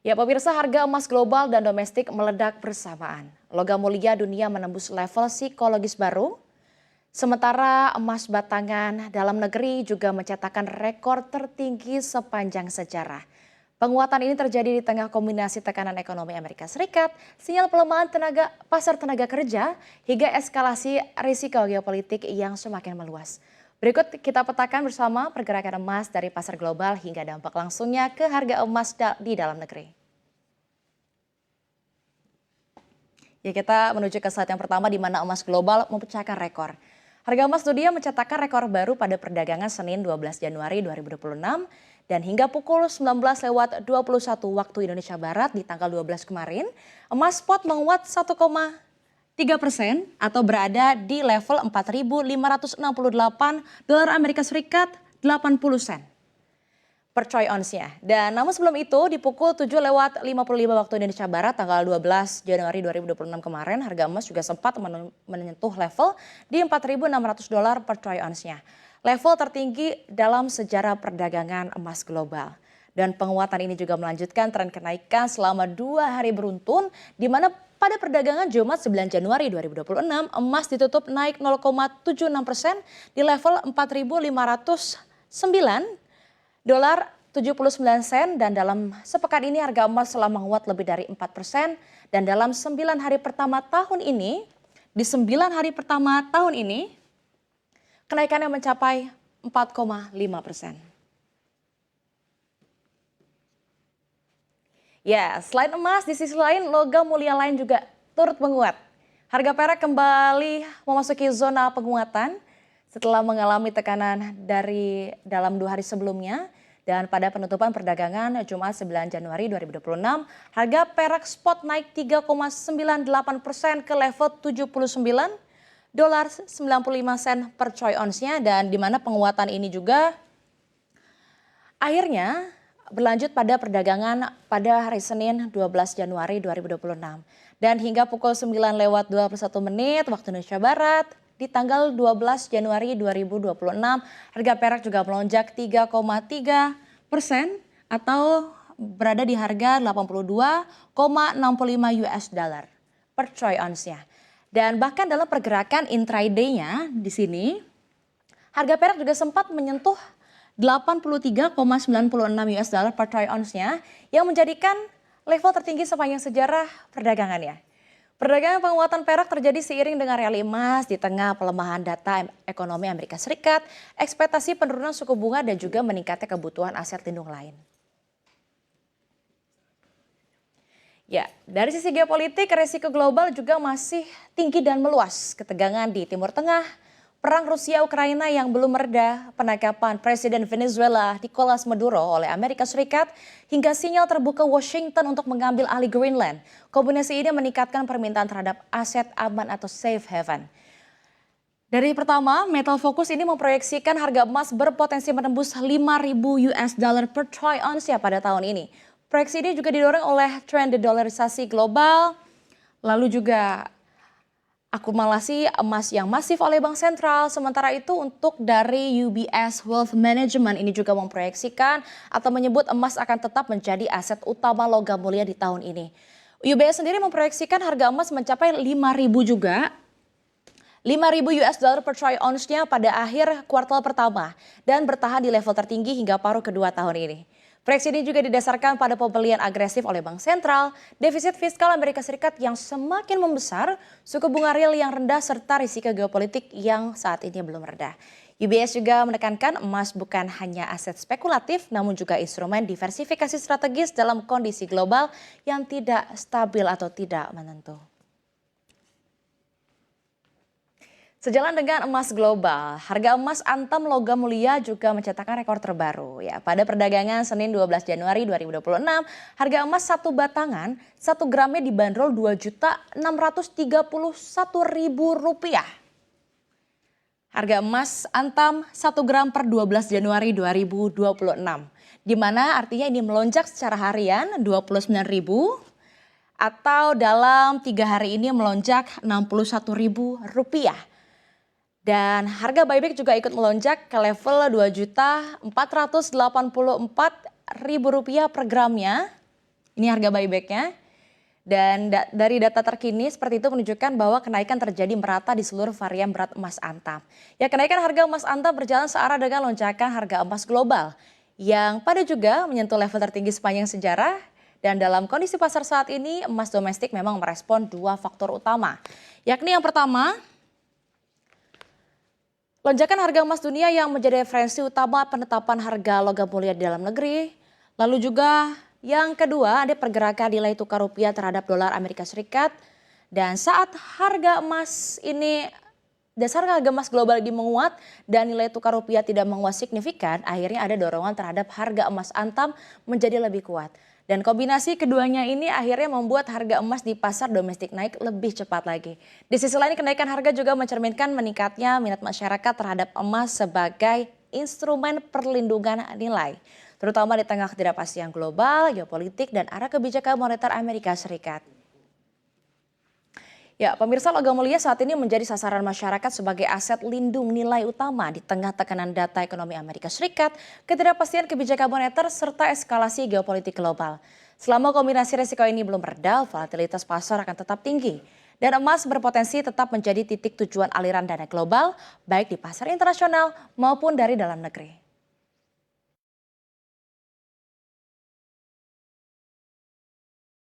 Ya, pemirsa, harga emas global dan domestik meledak bersamaan. Logam mulia dunia menembus level psikologis baru, sementara emas batangan dalam negeri juga mencatatkan rekor tertinggi sepanjang sejarah. Penguatan ini terjadi di tengah kombinasi tekanan ekonomi Amerika Serikat, sinyal pelemahan pasar tenaga kerja, hingga eskalasi risiko geopolitik yang semakin meluas. Berikut kita petakan bersama pergerakan emas dari pasar global hingga dampak langsungnya ke harga emas di dalam negeri. Ya, kita menuju ke slide yang pertama di mana emas global memecahkan rekor. Harga emas dunia mencatatkan rekor baru pada perdagangan Senin 12 Januari 2026 dan hingga pukul 19.21 waktu Indonesia Barat di tanggal 12 kemarin, emas spot menguat 1,3% atau berada di level 4.568 dolar Amerika Serikat 80 sen per troy ounce-nya. Dan namun sebelum itu di pukul 7.55 waktu Indonesia Barat tanggal 12 Januari 2026 kemarin, harga emas juga sempat menyentuh level di 4.600 dolar per troy ounce-nya. Level tertinggi dalam sejarah perdagangan emas global. Dan penguatan ini juga melanjutkan tren kenaikan selama 2 hari beruntun, di mana pada perdagangan Jumat 9 Januari 2026, emas ditutup naik 0,76% di level 4.509 dolar 79 sen, dan dalam sepekan ini harga emas telah menguat lebih dari 4%, dan dalam 9 hari pertama tahun ini, kenaikannya mencapai 4,5%. Ya, selain emas, di sisi lain logam mulia lain juga turut menguat. Harga perak kembali memasuki zona penguatan setelah mengalami tekanan dari dalam 2 hari sebelumnya. Dan pada penutupan perdagangan Jumat 9 Januari 2026, harga perak spot naik 3,98% ke level 79 dolar 95 sen per troy ounce-nya, dan di mana penguatan ini juga akhirnya berlanjut pada perdagangan pada hari Senin 12 Januari 2026. Dan hingga pukul 9.21 waktu Indonesia Barat di tanggal 12 Januari 2026, harga perak juga melonjak 3,3% atau berada di harga 82,65 US dollar per troy ounce-nya. Dan bahkan dalam pergerakan intraday-nya di sini, harga perak juga sempat menyentuh 83,96 US dollar per troy ounce-nya yang menjadikan level tertinggi sepanjang sejarah perdagangannya. Perdagangan penguatan perak terjadi seiring dengan rally emas di tengah pelemahan data ekonomi Amerika Serikat, ekspektasi penurunan suku bunga, dan juga meningkatnya kebutuhan aset lindung lain. Ya, dari sisi geopolitik, risiko global juga masih tinggi dan meluas. Ketegangan di Timur Tengah, perang Rusia-Ukraina yang belum mereda, penangkapan Presiden Venezuela Nicolas Maduro oleh Amerika Serikat, hingga sinyal terbuka Washington untuk mengambil alih Greenland. Kombinasi ini meningkatkan permintaan terhadap aset aman atau safe haven. Dari pertama, Metal Focus ini memproyeksikan harga emas berpotensi menembus 5.000 US dollar per troy ounce ya pada tahun ini. Proyeksi ini juga didorong oleh tren dedolarisasi global, lalu juga akumulasi emas yang masif oleh bank sentral. Sementara itu untuk dari UBS Wealth Management ini juga memproyeksikan atau menyebut emas akan tetap menjadi aset utama logam mulia di tahun ini. UBS sendiri memproyeksikan harga emas mencapai 5.000 juga. 5.000 US dollar per troy ounce-nya pada akhir kuartal pertama dan bertahan di level tertinggi hingga paruh kedua tahun ini. Proyeksi ini juga didasarkan pada pembelian agresif oleh bank sentral, defisit fiskal Amerika Serikat yang semakin membesar, suku bunga real yang rendah, serta risiko geopolitik yang saat ini belum reda. UBS juga menekankan emas bukan hanya aset spekulatif, namun juga instrumen diversifikasi strategis dalam kondisi global yang tidak stabil atau tidak menentu. Sejalan dengan emas global, harga emas antam logam mulia juga mencatatkan rekor terbaru. Ya, pada perdagangan Senin 12 Januari 2026, harga emas satu batangan 1 gramnya dibanderol Rp2.631.000. Harga emas antam 1 gram per 12 Januari 2026, di mana artinya ini melonjak secara harian 29.000 atau dalam 3 hari ini melonjak Rp61.000. Dan harga buyback juga ikut melonjak ke level Rp2.484.000 per gramnya Ini harga buyback-nya. Dan dari data terkini seperti itu menunjukkan bahwa kenaikan terjadi merata di seluruh varian berat emas antam. Ya, kenaikan harga emas antam berjalan searah dengan lonjakan harga emas global yang pada juga menyentuh level tertinggi sepanjang sejarah. Dan dalam kondisi pasar saat ini, emas domestik memang merespon dua faktor utama. Yakni yang pertama, lonjakan harga emas dunia yang menjadi referensi utama penetapan harga logam mulia di dalam negeri. Lalu juga yang kedua, ada pergerakan nilai tukar rupiah terhadap dolar Amerika Serikat. Dan saat harga emas ini, dasar harga emas global ini menguat dan nilai tukar rupiah tidak menguat signifikan, akhirnya ada dorongan terhadap harga emas antam menjadi lebih kuat. Dan kombinasi keduanya ini akhirnya membuat harga emas di pasar domestik naik lebih cepat lagi. Di sisi lain, kenaikan harga juga mencerminkan meningkatnya minat masyarakat terhadap emas sebagai instrumen perlindungan nilai, terutama di tengah ketidakpastian global, geopolitik, dan arah kebijakan moneter Amerika Serikat. Ya, pemirsa, logam mulia saat ini menjadi sasaran masyarakat sebagai aset lindung nilai utama di tengah tekanan data ekonomi Amerika Serikat, ketidakpastian kebijakan moneter, serta eskalasi geopolitik global. Selama kombinasi risiko ini belum reda, volatilitas pasar akan tetap tinggi. Dan emas berpotensi tetap menjadi titik tujuan aliran dana global, baik di pasar internasional maupun dari dalam negeri.